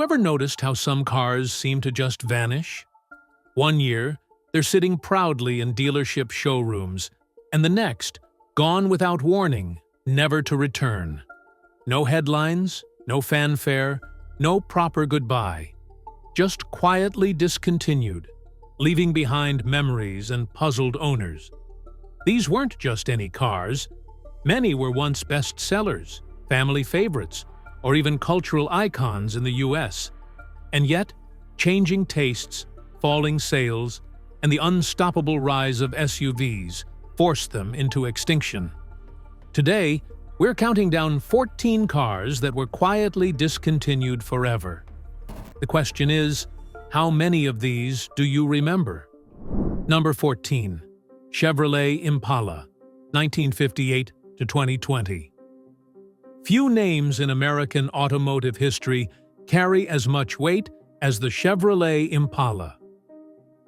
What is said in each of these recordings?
ever noticed how some cars seem to just vanish? One year, they're sitting proudly in dealership showrooms, and the next, gone without warning, never to return. No headlines, no fanfare, no proper goodbye. Just quietly discontinued, leaving behind memories and puzzled owners. These weren't just any cars. Many were once bestsellers, family favorites, or even cultural icons in the US. And yet, changing tastes, falling sales, and the unstoppable rise of SUVs forced them into extinction. Today, we're counting down 14 cars that were quietly discontinued forever. The question is, how many of these do you remember? Number 14. Chevrolet Impala, 1958 to 2020. Few names in American automotive history carry as much weight as the Chevrolet Impala.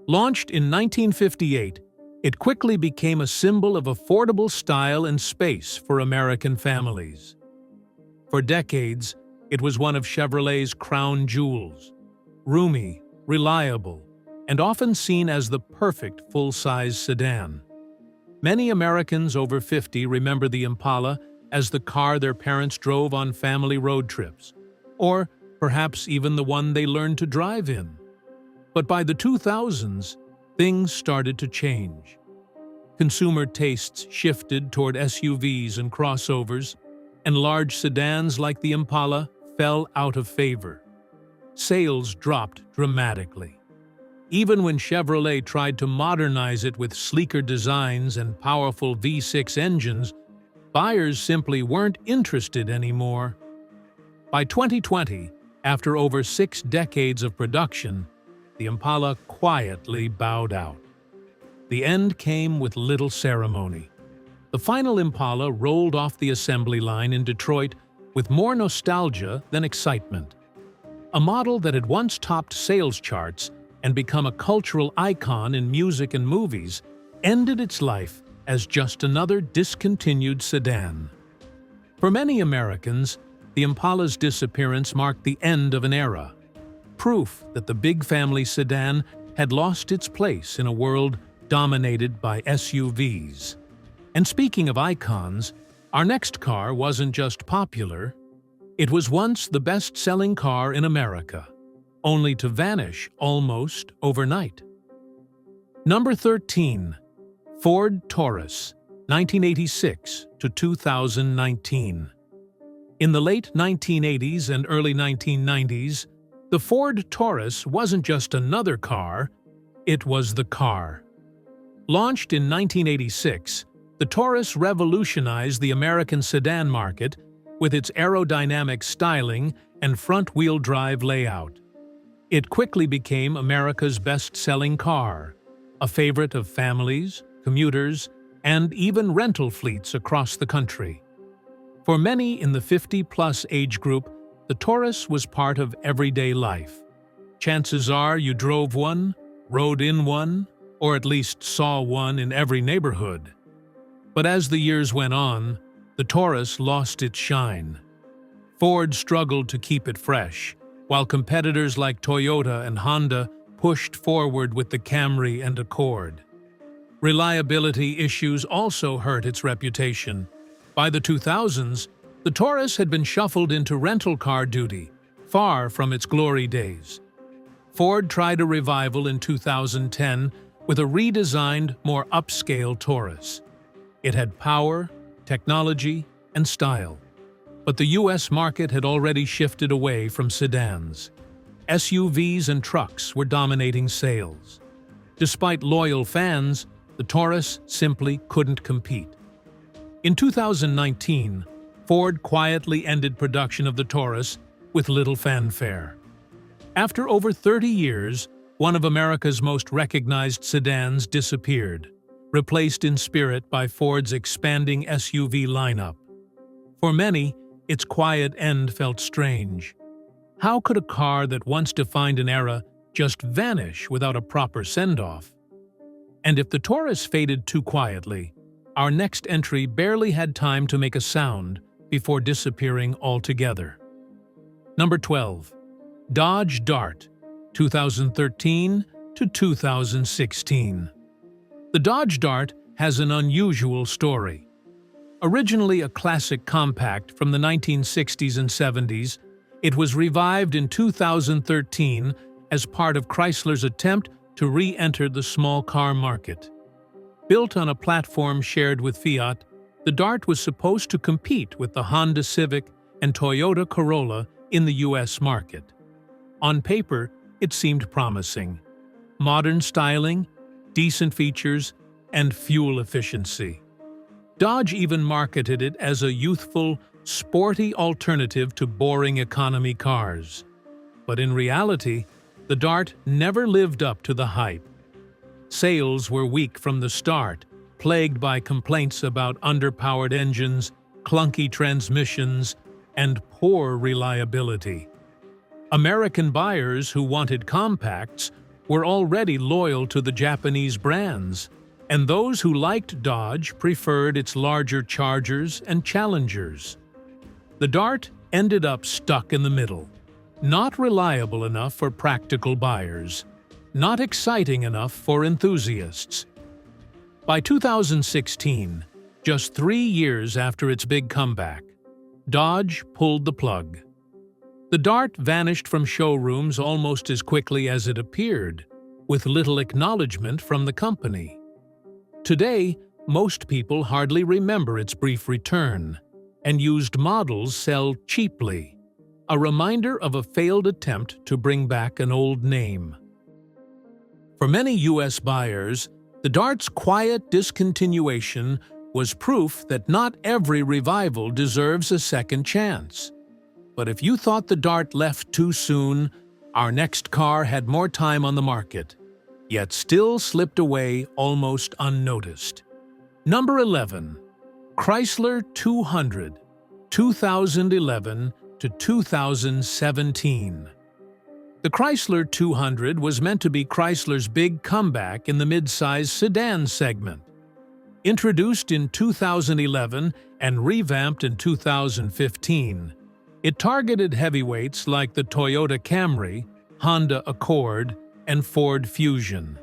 Launched in 1958, it quickly became a symbol of affordable style and space for American families. For decades, it was one of Chevrolet's crown jewels. Roomy, reliable, and often seen as the perfect full-size sedan. Many Americans over 50 remember the Impala as the car their parents drove on family road trips, or perhaps even the one they learned to drive in. But by the 2000s, things started to change. Consumer tastes shifted toward SUVs and crossovers, and large sedans like the Impala fell out of favor. Sales dropped dramatically. Even when Chevrolet tried to modernize it with sleeker designs and powerful V6 engines, buyers simply weren't interested anymore. By 2020, after over 6 decades of production, the Impala quietly bowed out. The end came with little ceremony. The final Impala rolled off the assembly line in Detroit with more nostalgia than excitement. A model that had once topped sales charts and become a cultural icon in music and movies ended its life as just another discontinued sedan. For many Americans, the Impala's disappearance marked the end of an era, proof that the big family sedan had lost its place in a world dominated by SUVs. And speaking of icons, our next car wasn't just popular, it was once the best-selling car in America, only to vanish almost overnight. Number 13. Ford Taurus, 1986 to 2019. In the late 1980s and early 1990s, the Ford Taurus wasn't just another car, it was the car. Launched in 1986, the Taurus revolutionized the American sedan market with its aerodynamic styling and front-wheel drive layout. It quickly became America's best-selling car, a favorite of families, commuters, and even rental fleets across the country. For many in the 50-plus age group, the Taurus was part of everyday life. Chances are you drove one, rode in one, or at least saw one in every neighborhood. But as the years went on, the Taurus lost its shine. Ford struggled to keep it fresh, while competitors like Toyota and Honda pushed forward with the Camry and Accord. Reliability issues also hurt its reputation. By the 2000s, the Taurus had been shuffled into rental car duty, far from its glory days. Ford tried a revival in 2010 with a redesigned, more upscale Taurus. It had power, technology, and style. But the US market had already shifted away from sedans. SUVs and trucks were dominating sales. Despite loyal fans, the Taurus simply couldn't compete. In 2019, Ford quietly ended production of the Taurus with little fanfare. After over 30 years, one of America's most recognized sedans disappeared, replaced in spirit by Ford's expanding SUV lineup. For many, its quiet end felt strange. How could a car that once defined an era just vanish without a proper send-off? And if the Taurus faded too quietly, our next entry barely had time to make a sound before disappearing altogether. Number 12. Dodge Dart, 2013 to 2016. The Dodge Dart has an unusual story. Originally a classic compact from the 1960s and 70s, it was revived in 2013 as part of Chrysler's attempt to re-enter the small car market. Built on a platform shared with Fiat, the Dart was supposed to compete with the Honda Civic and Toyota Corolla in the U.S. market. On paper, it seemed promising. Modern styling, decent features, and fuel efficiency. Dodge even marketed it as a youthful, sporty alternative to boring economy cars. But in reality, the Dart never lived up to the hype. Sales were weak from the start, plagued by complaints about underpowered engines, clunky transmissions, and poor reliability. American buyers who wanted compacts were already loyal to the Japanese brands, and those who liked Dodge preferred its larger Chargers and Challengers. The Dart ended up stuck in the middle, not reliable enough for practical buyers, not exciting enough for enthusiasts. By 2016, just 3 years after its big comeback, Dodge pulled the plug. The Dart vanished from showrooms almost as quickly as it appeared, with little acknowledgement from the company. Today, most people hardly remember its brief return, and used models sell cheaply, a reminder of a failed attempt to bring back an old name. For many U.S. buyers, the Dart's quiet discontinuation was proof that not every revival deserves a second chance. But if you thought the Dart left too soon, our next car had more time on the market, yet still slipped away almost unnoticed. Number 11. Chrysler 200, 2011 to 2017. The Chrysler 200 was meant to be Chrysler's big comeback in the mid-size sedan segment. Introduced in 2011 and revamped in 2015, it targeted heavyweights like the Toyota Camry, Honda Accord, and Ford Fusion.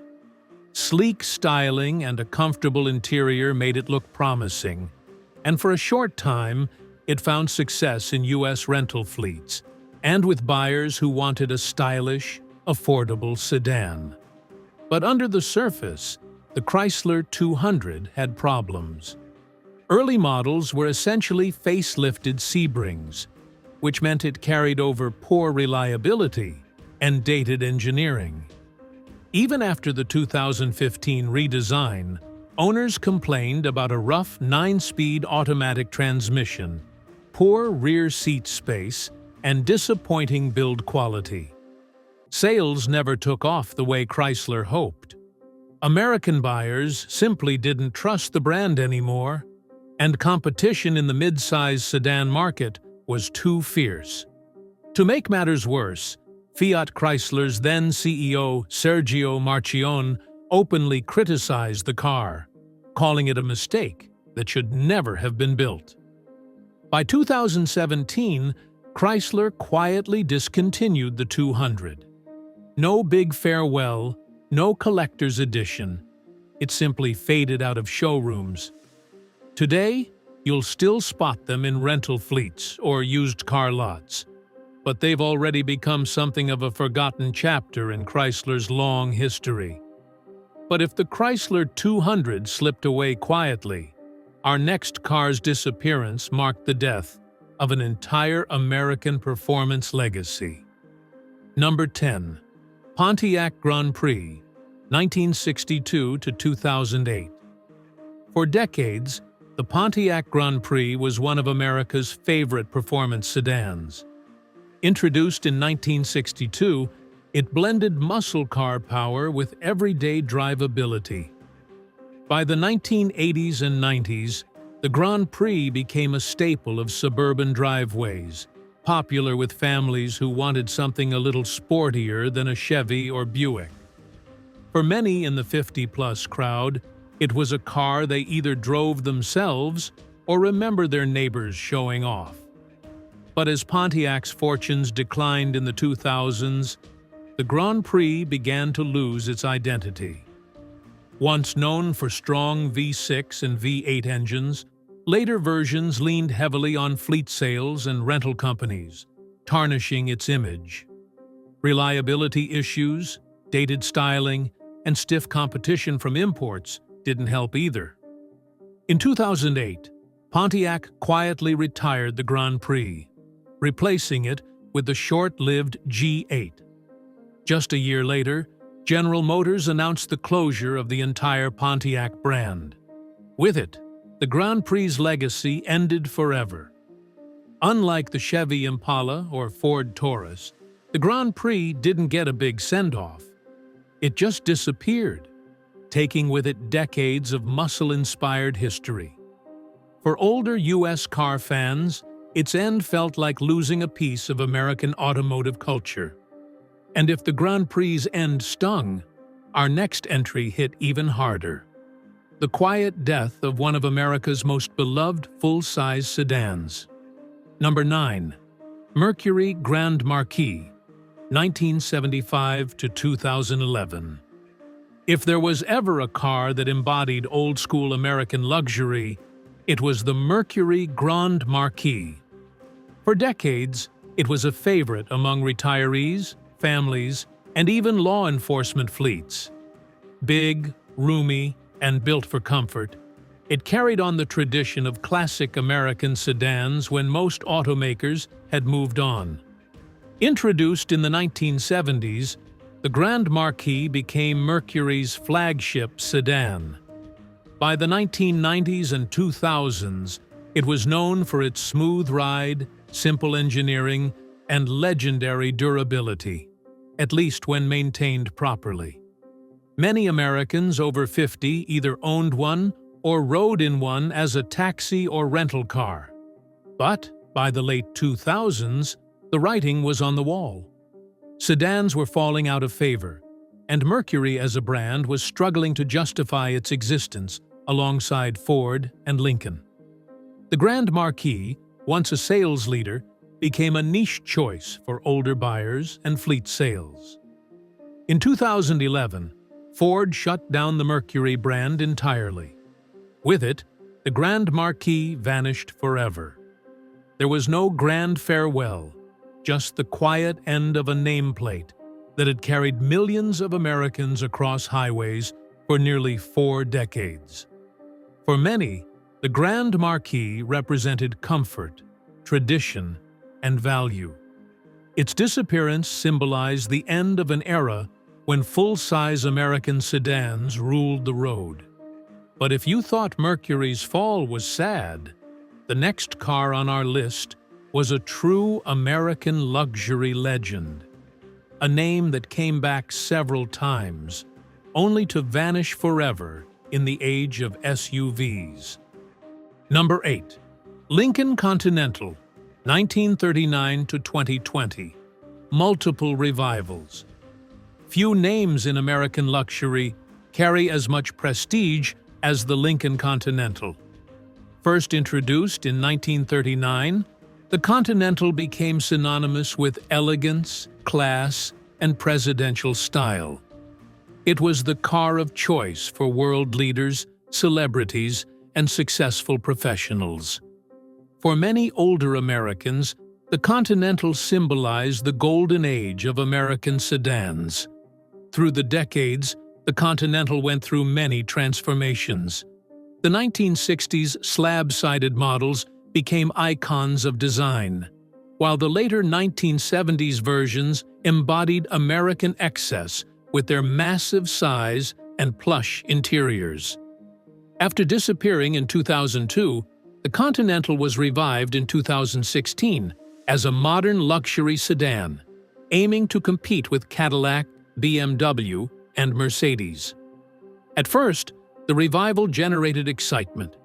Sleek styling and a comfortable interior made it look promising, and for a short time, it found success in U.S. rental fleets, and with buyers who wanted a stylish, affordable sedan. But under the surface, the Chrysler 200 had problems. Early models were essentially facelifted Sebrings, which meant it carried over poor reliability and dated engineering. Even after the 2015 redesign, owners complained about a rough 9-speed automatic transmission, poor rear seat space, and disappointing build quality. Sales never took off the way Chrysler hoped. American buyers simply didn't trust the brand anymore, and competition in the mid-size sedan market was too fierce. To make matters worse, Fiat Chrysler's then CEO Sergio Marchionne openly criticized the car, calling it a mistake that should never have been built. By 2017, Chrysler quietly discontinued the 200. No big farewell, no collector's edition. It simply faded out of showrooms. Today, you'll still spot them in rental fleets or used car lots, but they've already become something of a forgotten chapter in Chrysler's long history. But if the Chrysler 200 slipped away quietly, our next car's disappearance marked the death of an entire American performance legacy. Number 10. Pontiac Grand Prix, 1962 to 2008. For decades, the Pontiac Grand Prix was one of America's favorite performance sedans. Introduced in 1962, it blended muscle car power with everyday drivability. By the 1980s and 90s, the Grand Prix became a staple of suburban driveways, popular with families who wanted something a little sportier than a Chevy or Buick. For many in the 50-plus crowd, it was a car they either drove themselves or remember their neighbors showing off. But as Pontiac's fortunes declined in the 2000s, the Grand Prix began to lose its identity. Once known for strong V6 and V8 engines, later versions leaned heavily on fleet sales and rental companies, tarnishing its image. Reliability issues, dated styling, and stiff competition from imports didn't help either. In 2008, Pontiac quietly retired the Grand Prix, replacing it with the short-lived G8. Just a year later, General Motors announced the closure of the entire Pontiac brand. With it, the Grand Prix's legacy ended forever. Unlike the Chevy Impala or Ford Taurus, the Grand Prix didn't get a big send-off. It just disappeared, taking with it decades of muscle-inspired history. For older U.S. car fans, its end felt like losing a piece of American automotive culture. And if the Grand Prix's end stung, our next entry hit even harder. The quiet death of one of America's most beloved full-size sedans. Number 9. Mercury Grand Marquis, 1975 to 2011. If there was ever a car that embodied old-school American luxury, it was the Mercury Grand Marquis. For decades, it was a favorite among retirees, families, and even law enforcement fleets. Big, roomy, and built for comfort, it carried on the tradition of classic American sedans when most automakers had moved on. Introduced in the 1970s, the Grand Marquis became Mercury's flagship sedan. By the 1990s and 2000s, it was known for its smooth ride, simple engineering, and legendary durability, at least when maintained properly. Many Americans over 50 either owned one or rode in one as a taxi or rental car. But by the late 2000s, the writing was on the wall. Sedans were falling out of favor, and Mercury as a brand was struggling to justify its existence alongside Ford and Lincoln. The Grand Marquis, once a sales leader, became a niche choice for older buyers and fleet sales. In 2011, Ford shut down the Mercury brand entirely. With it, the Grand Marquis vanished forever. There was no grand farewell, just the quiet end of a nameplate that had carried millions of Americans across highways for nearly 4 decades. For many, the Grand Marquis represented comfort, tradition, and value. Its disappearance symbolized the end of an era when full-size American sedans ruled the road. But if you thought Mercury's fall was sad, the next car on our list was a true American luxury legend. A name that came back several times, only to vanish forever in the age of SUVs. Number 8. Lincoln Continental, 1939 to 2020. Multiple revivals. Few names in American luxury carry as much prestige as the Lincoln Continental. First introduced in 1939, the Continental became synonymous with elegance, class, and presidential style. It was the car of choice for world leaders, celebrities, and successful professionals. For many older Americans, the Continental symbolized the golden age of American sedans. Through the decades, the Continental went through many transformations. The 1960s slab-sided models became icons of design, while the later 1970s versions embodied American excess with their massive size and plush interiors. After disappearing in 2002, the Continental was revived in 2016 as a modern luxury sedan, aiming to compete with Cadillac, BMW, and Mercedes. At first, the revival generated excitement.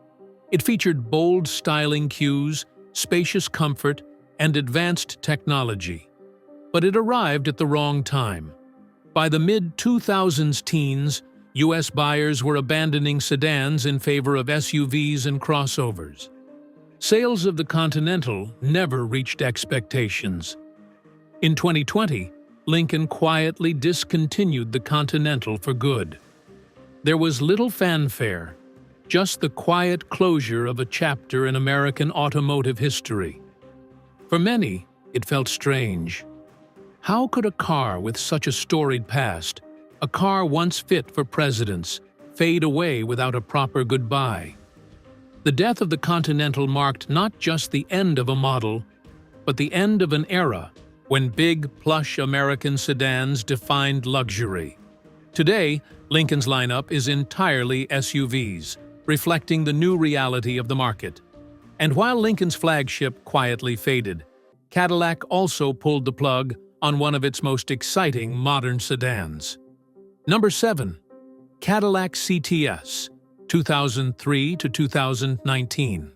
It featured bold styling cues, spacious comfort, and advanced technology. But it arrived at the wrong time. By the mid-2000s teens, U.S. buyers were abandoning sedans in favor of SUVs and crossovers. Sales of the Continental never reached expectations. In 2020, Lincoln quietly discontinued the Continental for good. There was little fanfare, just the quiet closure of a chapter in American automotive history. For many, it felt strange. How could a car with such a storied past, a car once fit for presidents, fade away without a proper goodbye? The death of the Continental marked not just the end of a model, but the end of an era when big, plush American sedans defined luxury. Today, Lincoln's lineup is entirely SUVs, reflecting the new reality of the market. And while Lincoln's flagship quietly faded, Cadillac also pulled the plug on one of its most exciting modern sedans. Number 7. Cadillac CTS, 2003 to 2019.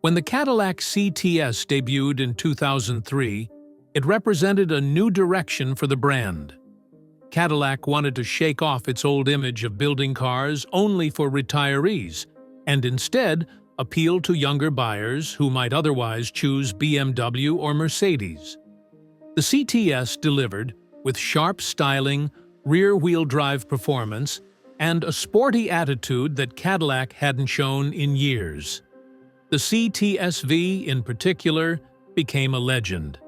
When the Cadillac CTS debuted in 2003, it represented a new direction for the brand. Cadillac wanted to shake off its old image of building cars only for retirees and instead appeal to younger buyers who might otherwise choose BMW or Mercedes. The CTS delivered with sharp styling, rear-wheel drive performance, and a sporty attitude that Cadillac hadn't shown in years. The CTS-V, in particular, became a legend.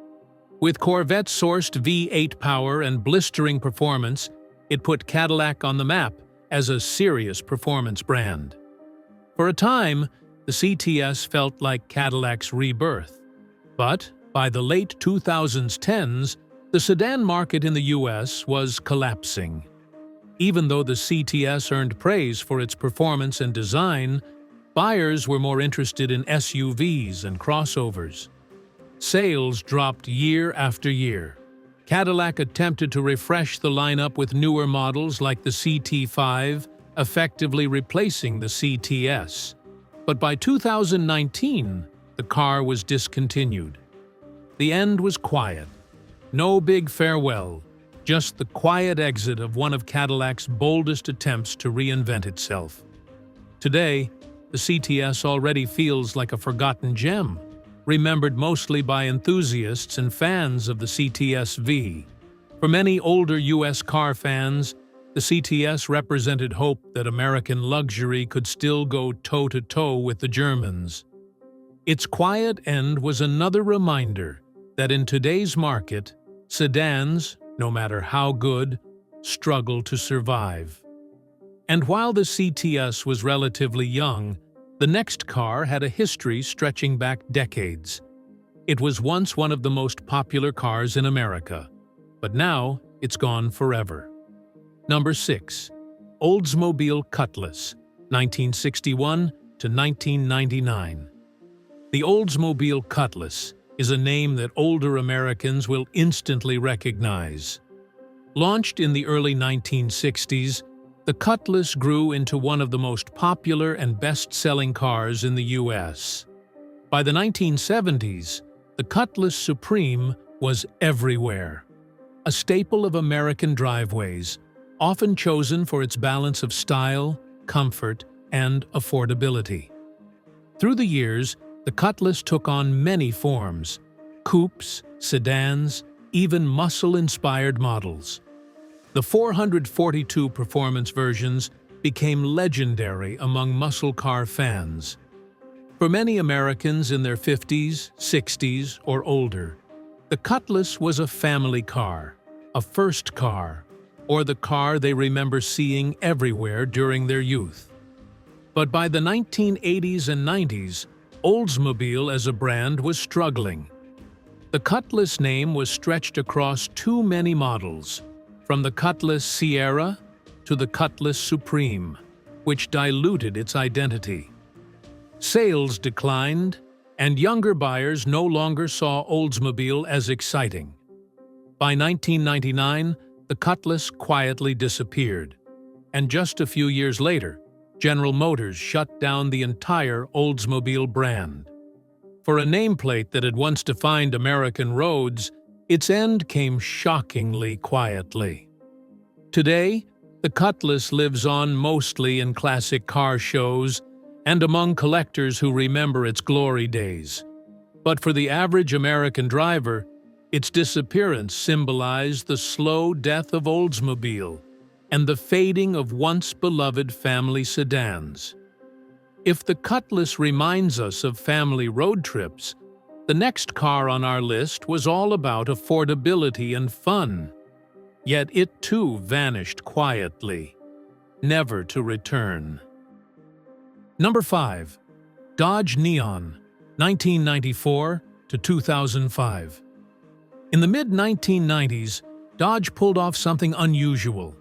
With Corvette-sourced V8 power and blistering performance, it put Cadillac on the map as a serious performance brand. For a time, the CTS felt like Cadillac's rebirth. But by the late 2010s, the sedan market in the US was collapsing. Even though the CTS earned praise for its performance and design, buyers were more interested in SUVs and crossovers. Sales dropped year after year. Cadillac attempted to refresh the lineup with newer models like the CT5, effectively replacing the CTS. But by 2019, the car was discontinued. The end was quiet. No big farewell, just the quiet exit of one of Cadillac's boldest attempts to reinvent itself. Today, the CTS already feels like a forgotten gem, remembered mostly by enthusiasts and fans of the CTS-V. For many older U.S. car fans, the CTS represented hope that American luxury could still go toe-to-toe with the Germans. Its quiet end was another reminder that in today's market, sedans, no matter how good, struggle to survive. And while the CTS was relatively young, the next car had a history stretching back decades. It was once one of the most popular cars in America, but now it's gone forever. Number 6. Oldsmobile Cutlass, 1961 to 1999. The Oldsmobile Cutlass is a name that older Americans will instantly recognize. Launched in the early 1960s, the Cutlass grew into one of the most popular and best-selling cars in the U.S. By the 1970s, the Cutlass Supreme was everywhere. A staple of American driveways, often chosen for its balance of style, comfort, and affordability. Through the years, the Cutlass took on many forms: coupes, sedans, even muscle-inspired models. The 442 performance versions became legendary among muscle car fans. For many Americans in their 50s, 60s, or older, the Cutlass was a family car, a first car, or the car they remember seeing everywhere during their youth. But by the 1980s and 90s, Oldsmobile as a brand was struggling. The Cutlass name was stretched across too many models, from the Cutlass Sierra to the Cutlass Supreme, which diluted its identity. Sales declined, and younger buyers no longer saw Oldsmobile as exciting. By 1999, the Cutlass quietly disappeared, and just a few years later, General Motors shut down the entire Oldsmobile brand. For a nameplate that had once defined American roads, its end came shockingly quietly. Today, the Cutlass lives on mostly in classic car shows, and among collectors who remember its glory days. But for the average American driver, its disappearance symbolized the slow death of Oldsmobile and the fading of once-beloved family sedans. If the Cutlass reminds us of family road trips, the next car on our list was all about affordability and fun. Yet it too vanished quietly, never to return. Number 5. Dodge Neon, 1994 to 2005. In the mid-1990s, Dodge pulled off something unusual.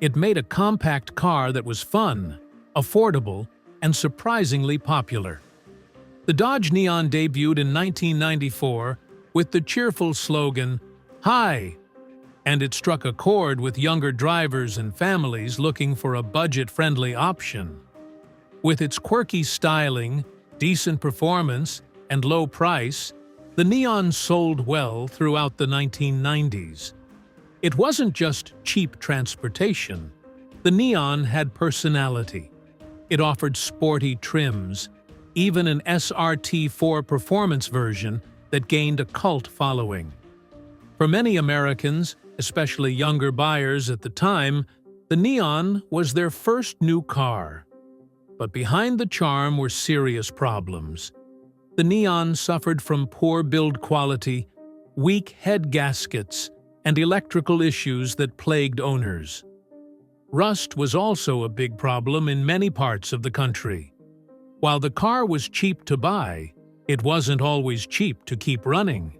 It made a compact car that was fun, affordable, and surprisingly popular. The Dodge Neon debuted in 1994 with the cheerful slogan, "Hi!" and it struck a chord with younger drivers and families looking for a budget-friendly option. With its quirky styling, decent performance, and low price, the Neon sold well throughout the 1990s. It wasn't just cheap transportation. The Neon had personality. It offered sporty trims, even an SRT4 performance version that gained a cult following. For many Americans, especially younger buyers at the time, the Neon was their first new car. But behind the charm were serious problems. The Neon suffered from poor build quality, weak head gaskets, and electrical issues that plagued owners. Rust was also a big problem in many parts of the country. While the car was cheap to buy, it wasn't always cheap to keep running.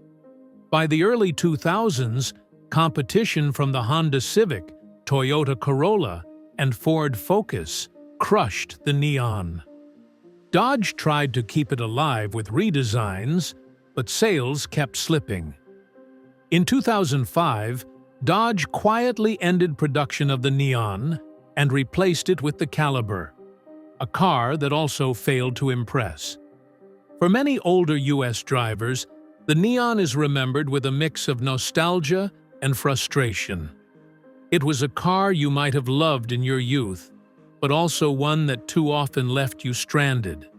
By the early 2000s, competition from the Honda Civic, Toyota Corolla, and Ford Focus crushed the Neon. Dodge tried to keep it alive with redesigns, but sales kept slipping. In 2005, Dodge quietly ended production of the Neon and replaced it with the Caliber, a car that also failed to impress. For many older U.S. drivers, the Neon is remembered with a mix of nostalgia and frustration. It was a car you might have loved in your youth, but also one that too often left you stranded.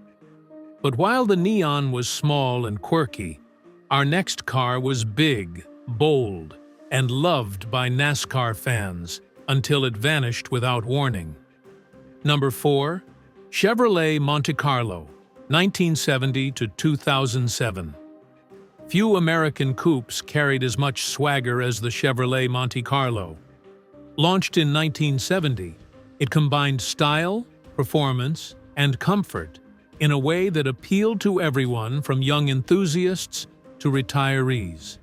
But while the Neon was small and quirky, our next car was big, bold, and loved by NASCAR fans until it vanished without warning. Number 4. Chevrolet Monte Carlo, 1970 to 2007. Few American coupes carried as much swagger as the Chevrolet Monte Carlo. Launched in 1970, it combined style, performance, and comfort in a way that appealed to everyone from young enthusiasts to retirees.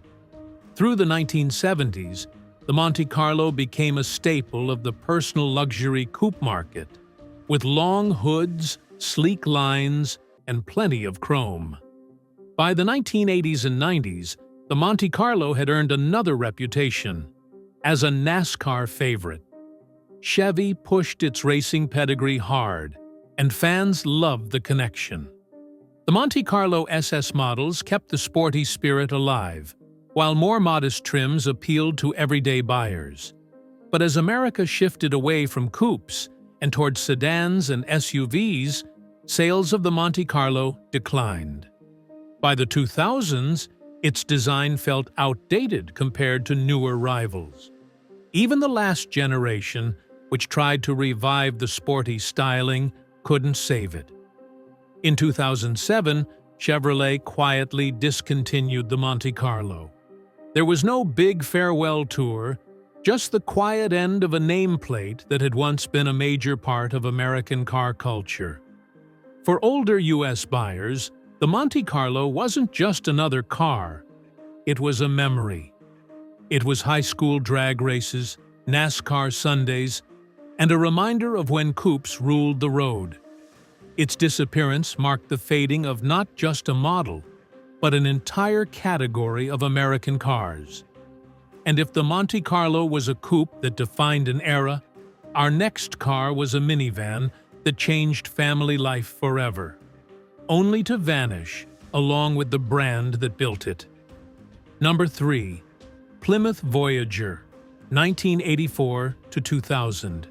Through the 1970s, the Monte Carlo became a staple of the personal luxury coupe market, with long hoods, sleek lines, and plenty of chrome. By the 1980s and 90s, the Monte Carlo had earned another reputation as a NASCAR favorite. Chevy pushed its racing pedigree hard, and fans loved the connection. The Monte Carlo SS models kept the sporty spirit alive, while more modest trims appealed to everyday buyers. But as America shifted away from coupes and toward sedans and SUVs, sales of the Monte Carlo declined. By the 2000s, its design felt outdated compared to newer rivals. Even the last generation, which tried to revive the sporty styling, couldn't save it. In 2007, Chevrolet quietly discontinued the Monte Carlo. There was no big farewell tour, just the quiet end of a nameplate that had once been a major part of American car culture. For older U.S. buyers, the Monte Carlo wasn't just another car. It was a memory. It was high school drag races, NASCAR Sundays, and a reminder of when coupes ruled the road. Its disappearance marked the fading of not just a model, but an entire category of American cars. And if the Monte Carlo was a coupe that defined an era, our next car was a minivan that changed family life forever, only to vanish along with the brand that built it. Number 3. Plymouth Voyager, 1984 to 2000.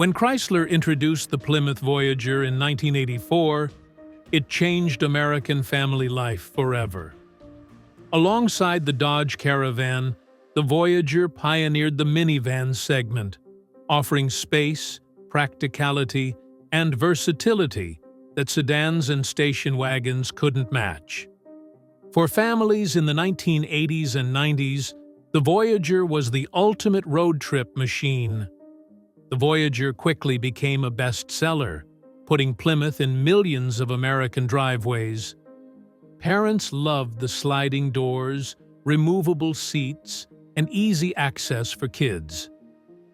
When Chrysler introduced the Plymouth Voyager in 1984, it changed American family life forever. Alongside the Dodge Caravan, the Voyager pioneered the minivan segment, offering space, practicality, and versatility that sedans and station wagons couldn't match. For families in the 1980s and 90s, the Voyager was the ultimate road trip machine. The Voyager quickly became a bestseller, putting Plymouth in millions of American driveways. Parents loved the sliding doors, removable seats, and easy access for kids.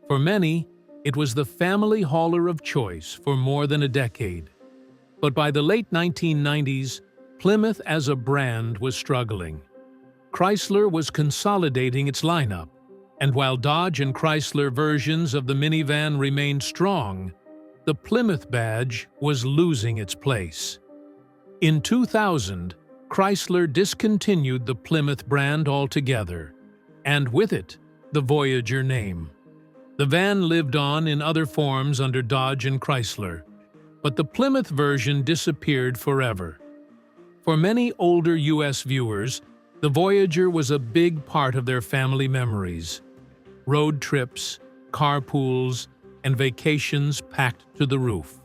For many, it was the family hauler of choice for more than a decade. But by the late 1990s, Plymouth as a brand was struggling. Chrysler was consolidating its lineup, and while Dodge and Chrysler versions of the minivan remained strong, the Plymouth badge was losing its place. In 2000, Chrysler discontinued the Plymouth brand altogether, and with it, the Voyager name. The van lived on in other forms under Dodge and Chrysler, but the Plymouth version disappeared forever. For many older U.S. viewers, the Voyager was a big part of their family memories. Road trips, carpools, and vacations packed to the roof.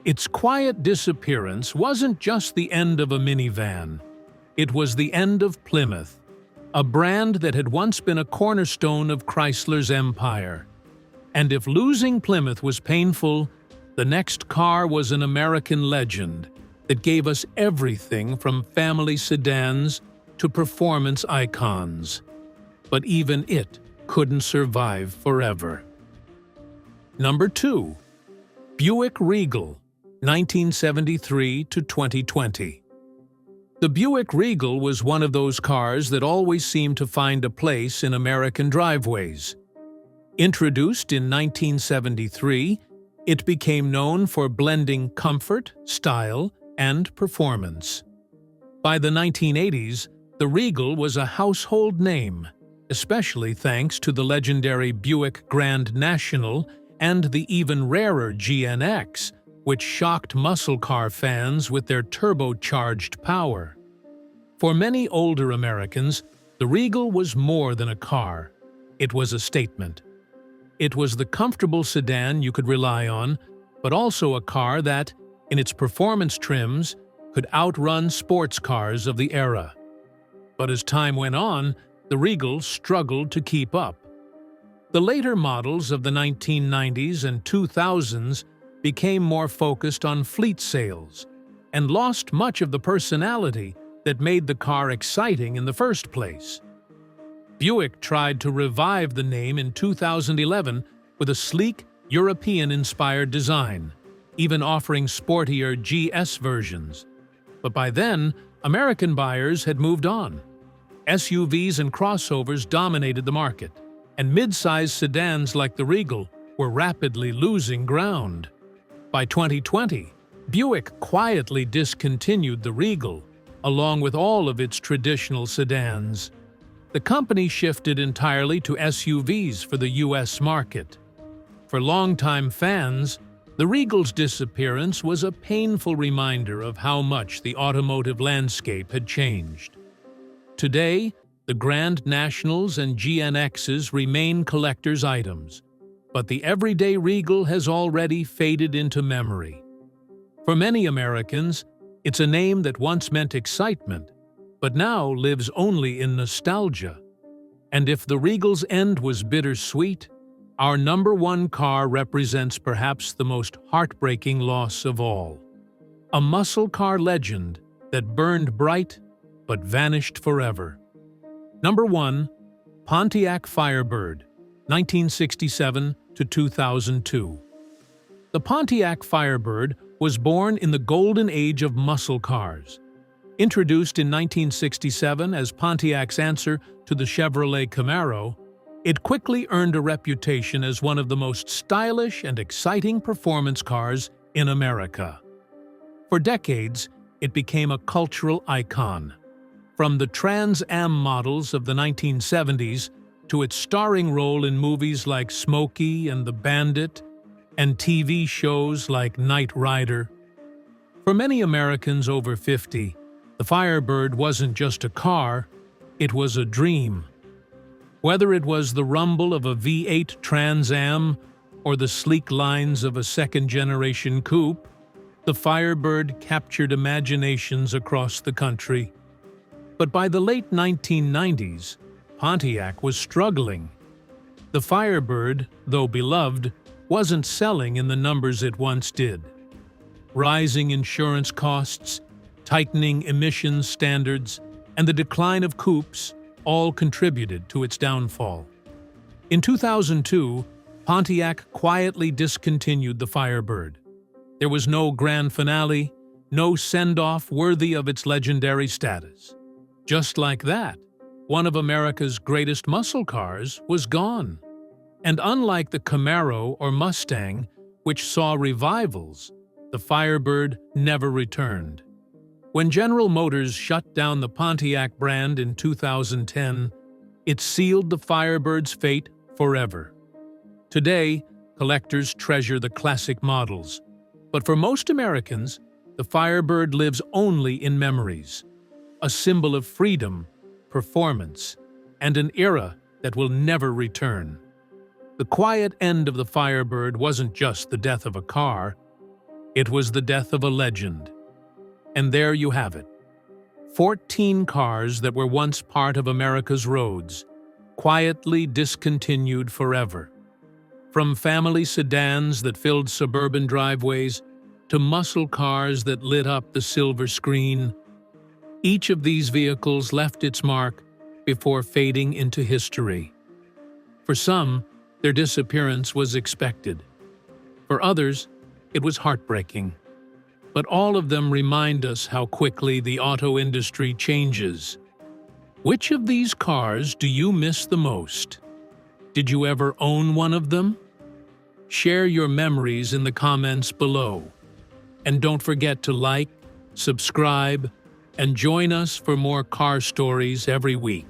Its quiet disappearance wasn't just the end of a minivan. It was the end of Plymouth, a brand that had once been a cornerstone of Chrysler's empire. And if losing Plymouth was painful, the next car was an American legend that gave us everything from family sedans to performance icons. But even it couldn't survive forever. Number 2. Buick Regal, 1973 to 2020. The Buick Regal was one of those cars that always seemed to find a place in American driveways. Introduced in 1973, it became known for blending comfort, style, and performance. By the 1980s, the Regal was a household name, especially thanks to the legendary Buick Grand National and the even rarer GNX, which shocked muscle car fans with their turbocharged power. For many older Americans, the Regal was more than a car. It was a statement. It was the comfortable sedan you could rely on, but also a car that, in its performance trims, could outrun sports cars of the era. But as time went on, the Regal struggled to keep up. The later models of the 1990s and 2000s became more focused on fleet sales and lost much of the personality that made the car exciting in the first place. Buick tried to revive the name in 2011 with a sleek, European-inspired design, even offering sportier GS versions. But by then, American buyers had moved on. SUVs and crossovers dominated the market, and mid-sized sedans like the Regal were rapidly losing ground. By 2020, Buick quietly discontinued the Regal, along with all of its traditional sedans. The company shifted entirely to SUVs for the U.S. market. For longtime fans, the Regal's disappearance was a painful reminder of how much the automotive landscape had changed. Today, the Grand Nationals and GNXs remain collector's items, but the everyday Regal has already faded into memory. For many Americans, it's a name that once meant excitement, but now lives only in nostalgia. And if the Regal's end was bittersweet, our number one car represents perhaps the most heartbreaking loss of all. A muscle car legend that burned bright but vanished forever. Number 1. Pontiac Firebird, 1967 to 2002. The Pontiac Firebird was born in the golden age of muscle cars. Introduced in 1967 as Pontiac's answer to the Chevrolet Camaro, it quickly earned a reputation as one of the most stylish and exciting performance cars in America. For decades, it became a cultural icon. From the Trans Am models of the 1970s to its starring role in movies like Smokey and the Bandit, and TV shows like Knight Rider. For many Americans over 50, the Firebird wasn't just a car, it was a dream. Whether it was the rumble of a V8 Trans Am or the sleek lines of a second-generation coupe, the Firebird captured imaginations across the country. But by the late 1990s, Pontiac was struggling. The Firebird, though beloved, wasn't selling in the numbers it once did. Rising insurance costs, tightening emissions standards, and the decline of coupes all contributed to its downfall. In 2002, Pontiac quietly discontinued the Firebird. There was no grand finale, no send-off worthy of its legendary status. Just like that, one of America's greatest muscle cars was gone. And unlike the Camaro or Mustang, which saw revivals, the Firebird never returned. When General Motors shut down the Pontiac brand in 2010, it sealed the Firebird's fate forever. Today, collectors treasure the classic models, but for most Americans, the Firebird lives only in memories, a symbol of freedom, performance, and an era that will never return. The quiet end of the Firebird wasn't just the death of a car, it was the death of a legend. And there you have it. 14 cars that were once part of America's roads, quietly discontinued forever. From family sedans that filled suburban driveways to muscle cars that lit up the silver screen, each of these vehicles left its mark before fading into history. For some, their disappearance was expected. For others, it was heartbreaking. But all of them remind us how quickly the auto industry changes. Which of these cars do you miss the most? Did you ever own one of them? Share your memories in the comments below. And don't forget to like, subscribe, and join us for more car stories every week.